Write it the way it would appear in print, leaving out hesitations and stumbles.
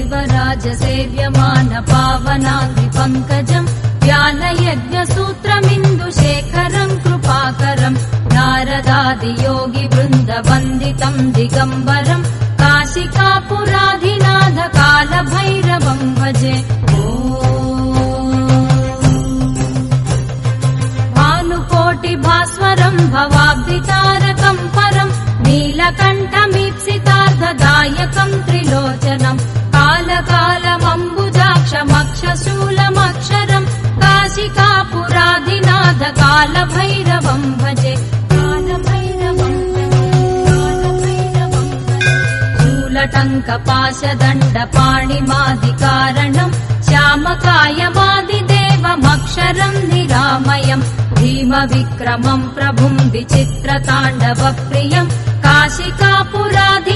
देवराजसेव्यमान पावनाग्निपङ्कजम् ज्ञानयज्ञसूत्रमिन्दुशेखरम् कृपाकरम् नारदादियोगिवृन्दवन्दितम् दिगम्बरम् काशिकापुराधिनाथ कालभैरवम् भजे। भानुकोटिभास्वरम् भवाब्धितारकम् परम् नीलकण्ठमीप्सितार्थदायकम् त्रिलोचनम् कालकालमम्बुजाक्षमक्षशूलमक्षरम् काशिकापुराधिनाथ कालभैरवम् भजे। शूलटङ्कपाशदण्डपाणिमादिकारणम् श्यामकायमादिदेवमक्षरम् निरामयम् भीमविक्रमम् प्रभुम् विचित्रताण्डवप्रियम् काशिकापुराधि